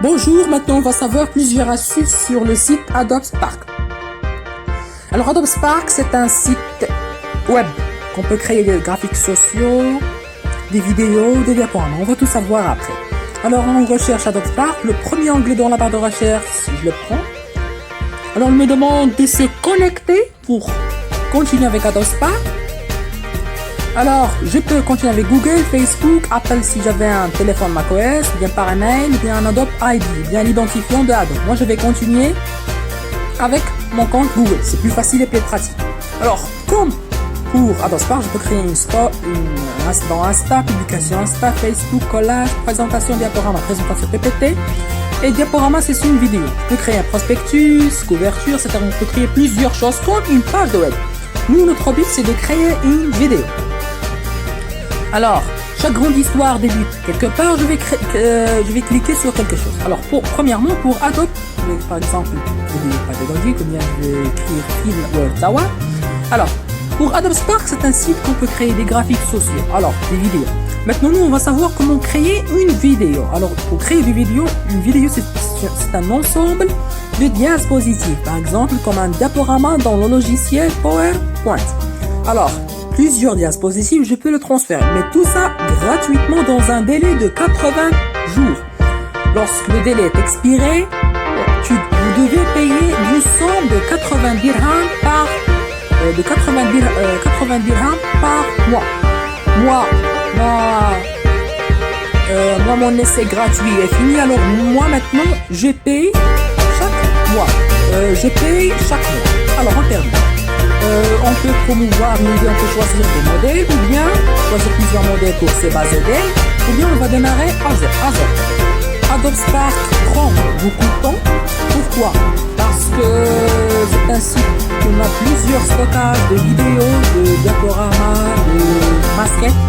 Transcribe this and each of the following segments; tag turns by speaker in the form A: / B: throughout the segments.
A: Bonjour, maintenant on va savoir plusieurs astuces sur le site Adobe Spark. Alors Adobe Spark, c'est un site web qu'on peut créer des graphiques sociaux, des vidéos, des diaporamas. On va tout savoir après. Alors on recherche Adobe Spark, le premier onglet dans la barre de recherche, si je le prends. Alors on me demande de se connecter pour continuer avec Adobe Spark. Alors, je peux continuer avec Google, Facebook, Apple si j'avais un téléphone macOS, bien par email, bien un Adobe ID, bien l'identifiant de Adobe. Moi, je vais continuer avec mon compte Google. C'est plus facile et plus pratique. Alors, comme pour Adobe Spark, je peux créer dans Insta, publication Insta, Facebook, collage, présentation, diaporama, présentation PPT. Et diaporama, c'est une vidéo. Je peux créer un prospectus, couverture, etc. On peut créer plusieurs choses comme une page de web. Nous, notre but, c'est de créer une vidéo. Alors, chaque grande histoire débute quelque part, je vais cliquer sur quelque chose. Alors, premièrement, pour Adobe, par exemple, pédagogique, ou bien je vais écrire film Word. Alors, pour Adobe Spark, c'est un site qu'on peut créer des graphiques sociaux, alors des vidéos. Maintenant, nous, on va savoir comment créer une vidéo. Alors, pour créer une vidéo, c'est un ensemble de dispositifs, par exemple, comme un diaporama dans le logiciel PowerPoint. Alors, plusieurs dispositifs, je peux le transférer, mais tout ça gratuitement dans un délai de 80 jours. Lorsque le délai est expiré, vous devez payer une somme de 80 dirhams par mois. Moi, mon essai gratuit est fini, alors moi maintenant, je paye chaque mois. Alors, on termine. On peut promouvoir une idée, on peut choisir des modèles, ou bien choisir plusieurs modèles pour se baser d'elles, ou bien on va démarrer à zéro. Adobe Spark prend beaucoup de temps. Pourquoi? Parce que c'est un site qui a plusieurs stockages de vidéos, de diaporamas, de masquettes,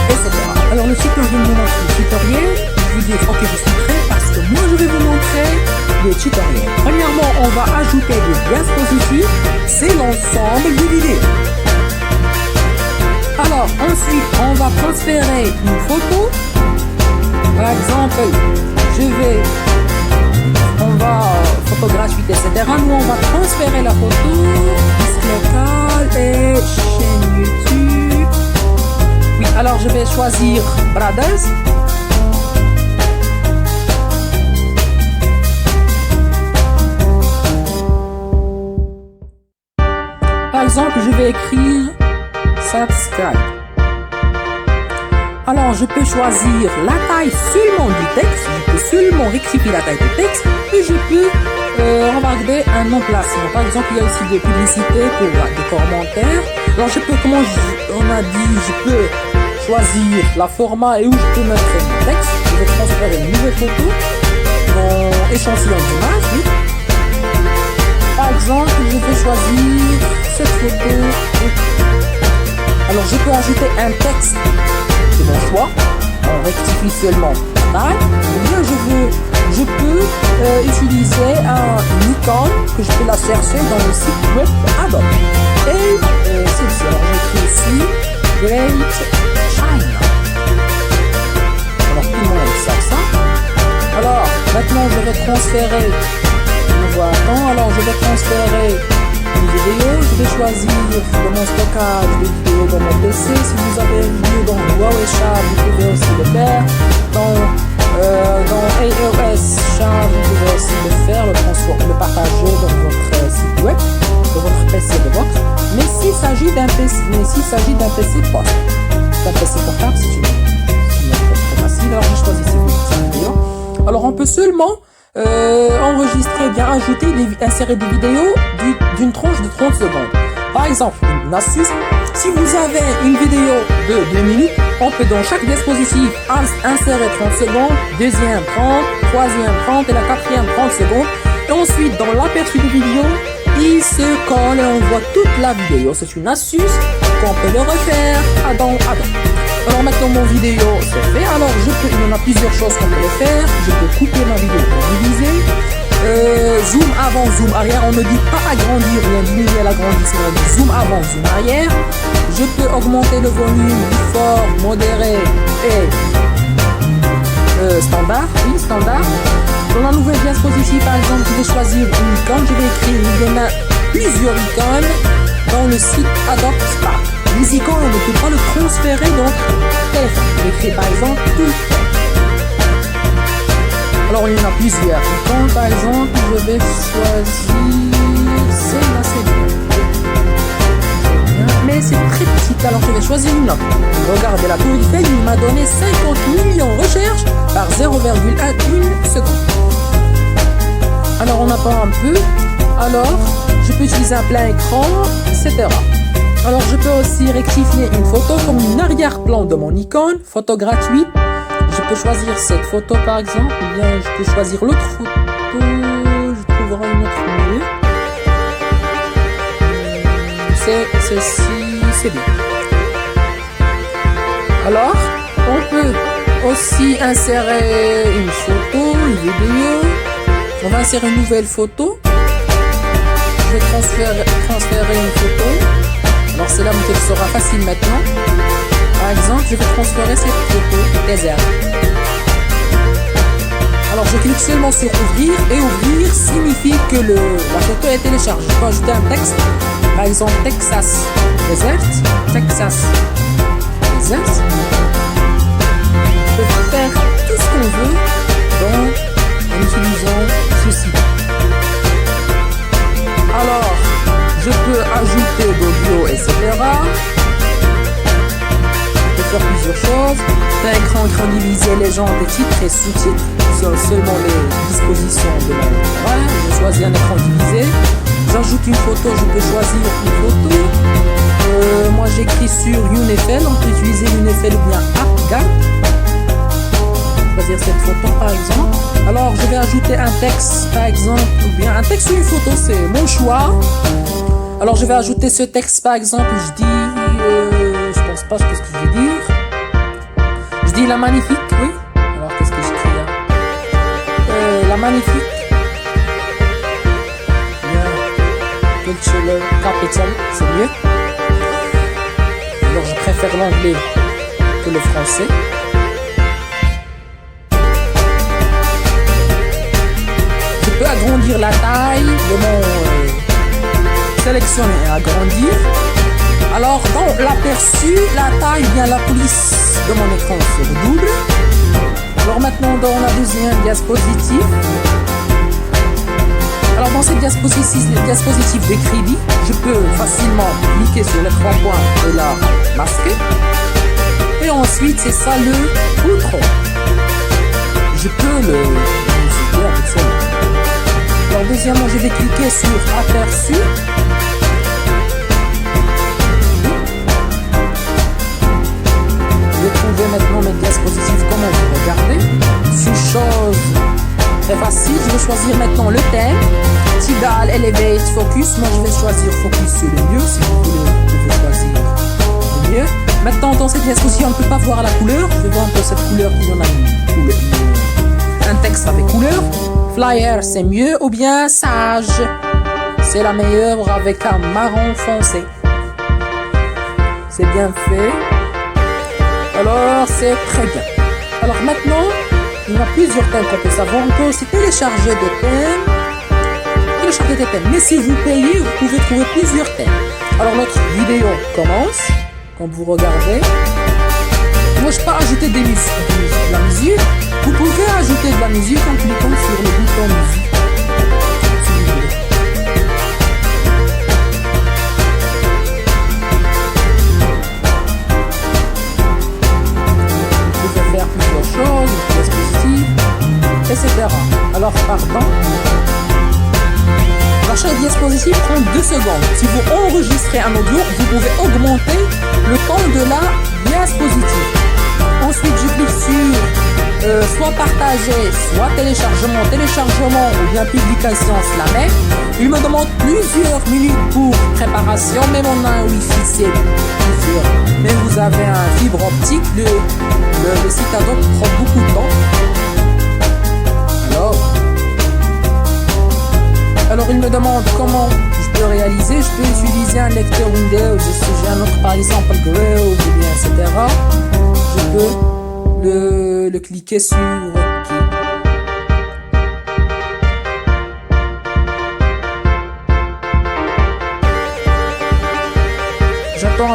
A: etc. Alors le site, je vais vous montrer le tutoriel. Je vous dis, ok, je suis prêt parce que moi je vais vous montrer le tutoriel. Premièrement, on va ajouter des dispositifs, c'est l'ensemble des vidéos. Alors ensuite, on va transférer une photo. Par exemple, on va photographier, etc. Nous, on va transférer la photo, disque local et chaîne YouTube. Oui, alors je vais choisir Brothers. Par exemple, je vais écrire subscribe. Alors, je peux choisir la taille seulement du texte, je peux seulement rectifier la taille du texte, et je peux regarder un emplacement. Par exemple, il y a aussi des publicités pour des commentaires. Alors, je peux choisir la format et où je peux mettre mon texte. Je vais transférer une nouvelle photo dans échantillon d'image. Oui. Par exemple, je vais choisir cette photo. Alors, je peux ajouter un texte de mon choix. On rectifie seulement la taille. Ou bien je peux utiliser une icône que je peux la chercher dans le site web Adobe. Et c'est ici. Alors, j'écris ici Great China. Alors, tout le monde sait ça. Alors, maintenant, je vais transférer. Alors, je vais transférer une vidéo. Je vais choisir de mon stockage de vidéos dans mon PC. Si vous avez une vidéo dans Huawei Chat, vous pouvez aussi le faire. Dans iOS Chat, vous pouvez aussi le faire, le partager dans votre site web, dans votre PC de box. Mais s'il s'agit d'un PC poste, d'un PC portable, c'est une très facile. Alors, je choisis cette vidéo. Alors, on peut seulement enregistrer, bien ajouter, insérer des vidéos d'une tranche de 30 secondes. Par exemple, une astuce, si vous avez une vidéo de 2 minutes, on peut dans chaque dispositif insérer 30 secondes, deuxième 30, troisième 30 et la quatrième 30 secondes. Et ensuite, dans l'aperçu de vidéo, il se colle et on voit toute la vidéo. C'est une astuce qu'on peut le refaire dans Adobe. Alors maintenant mon vidéo c'est fait. Alors il y en a plusieurs choses qu'on peut faire. Je peux couper ma vidéo pour diviser. Zoom avant, zoom arrière. On ne dit pas agrandir ou diminuer l'agrandissement. On dit zoom avant, zoom arrière. Je peux augmenter le volume fort, modéré et standard. Oui, standard. Sur la nouvelle diapositive, par exemple, je vais choisir une icône. Je vais écrire, il y en a plusieurs icônes dans le site Adobe Spark. Les icônes, on ne peut pas le transférer dans téléphone. J'écris par exemple tout. Alors il y en a plusieurs icônes. Par exemple, je vais choisir celle-là, c'est bien. Mais c'est très petit, alors je vais choisir une autre. Regardez la tour Eiffel, il m'a donné 50 millions de recherches par 0,1 seconde. Alors on attend un peu. Alors je peux utiliser un plein écran, etc. Alors je peux aussi rectifier une photo comme une arrière-plan de mon icône, photo gratuite. Je peux choisir cette photo par exemple, ou bien je peux choisir l'autre photo. Je trouverai une autre mieux. C'est ceci, c'est bien. Alors, on peut aussi insérer une photo, une vidéo. On va insérer une nouvelle photo. Je vais transférer une photo. Alors c'est là où elle sera facile maintenant. Par exemple, je vais transférer cette photo désert. Alors je clique seulement sur ouvrir et ouvrir signifie que la photo est téléchargée. Je peux ajouter un texte. Par exemple, Texas Desert. Texas Desert. On peut faire tout ce qu'on veut en utilisant ceci. Alors, je peux ajouter l'audio, etc. Je peux faire plusieurs choses. D'un écran diviser légende et titres et sous-titres. Seulement les dispositions de mon travail. Je choisis un écran divisé. J'ajoute une photo, je peux choisir une photo. Moi j'écris sur Unifel, on peut utiliser Unifel ou bien ArtGap. Choisir cette photo par exemple. Alors je vais ajouter un texte par exemple, ou bien un texte ou une photo, c'est mon choix. Alors je vais ajouter ce texte par exemple, je dis, je pense pas ce que je vais dire. Je dis la magnifique, oui. Alors qu'est-ce que j'écris là? La magnifique. Cultural Capital, c'est mieux. Alors je préfère l'anglais que le français. Je peux agrandir la taille de mon sélectionner et agrandir. Alors dans l'aperçu, la taille vient la police de mon écran se redouble. Alors maintenant dans la deuxième diapositive. Alors dans cette diapositive de crédit, je peux facilement cliquer sur les 3 points et la masquer. Et ensuite, c'est ça le outro. Je peux le musiquer avec celle-là. Alors deuxièmement, je vais cliquer sur aperçu. Je vais trouver maintenant mes diapositives, comment vous regardez. C'est une chose très facile, je vais choisir maintenant le thème. Tidal, Elevate, Focus. Moi je vais choisir Focus sur le mieux. Si vous voulez, vous pouvez choisir le mieux. Maintenant dans cette diapositive, on ne peut pas voir la couleur. Je vais voir un peu cette couleur, il y en a une couleur. Un texte avec couleur. Flyer c'est mieux, ou bien Sage. C'est la meilleure avec un marron foncé. C'est bien fait. Alors c'est très bien. Alors maintenant, il y a plusieurs thèmes qu'on peut savoir. On peut aussi télécharger des thèmes. Télécharger des thèmes. Mais si vous payez, vous pouvez trouver plusieurs thèmes. Alors notre vidéo commence. Comme vous regardez. Moi je peux ajouter des musiques. De la musique. Vous pouvez ajouter de la musique en cliquant sur le bouton musique. Si vous voulez. Vous pouvez faire plusieurs choses, etc. Alors, pardon. Alors, chaque diapositive prend 2 secondes. Si vous enregistrez un audio, vous pouvez augmenter le temps de la diapositive. Ensuite, je clique sur soit partager, soit téléchargement ou bien publication, cela même. Il me demande plusieurs minutes pour préparation. Même on a un Wi-Fi, c'est plusieurs. Mais vous avez un fibre optique, le site Adobe prend beaucoup de temps. Alors il me demande comment je peux réaliser. Je peux utiliser un lecteur Windows, si j'ai un autre par exemple Groove ou bien etc. Je peux le cliquer sur OK.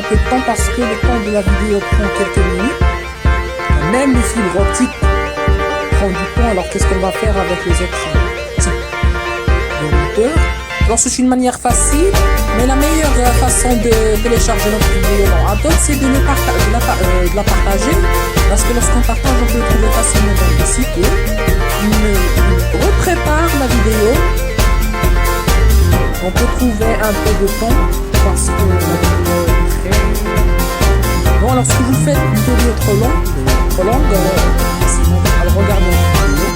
A: peu de temps parce que le temps de la vidéo prend quelques minutes. Même le fibre optique prend du temps. Alors qu'est-ce qu'on va faire avec les autres types de routeurs? Alors c'est une manière facile, mais la meilleure façon de télécharger notre vidéo dans Adobe, c'est de la partager, parce que lorsqu'on partage, on peut le trouver facilement dans le site web. On reprépare la vidéo. On peut trouver un peu de temps parce que la vidéo est très... Bon, alors ce que vous faites, une vidéo trop longue, alors regardez la vidéo.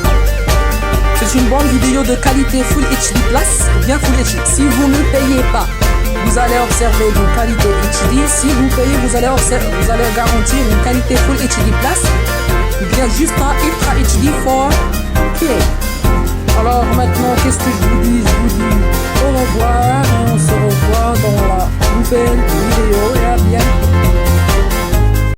A: C'est une bonne vidéo de qualité Full HD Plus ou bien Full HD. Si vous ne payez pas, vous allez observer une qualité HD. Si vous payez, vous allez garantir une qualité Full HD Plus ou bien juste un Ultra HD 4K. Alors maintenant, qu'est-ce que je vous dis? Je vous dis au revoir et on se revoit dans la nouvelle vidéo et à bientôt.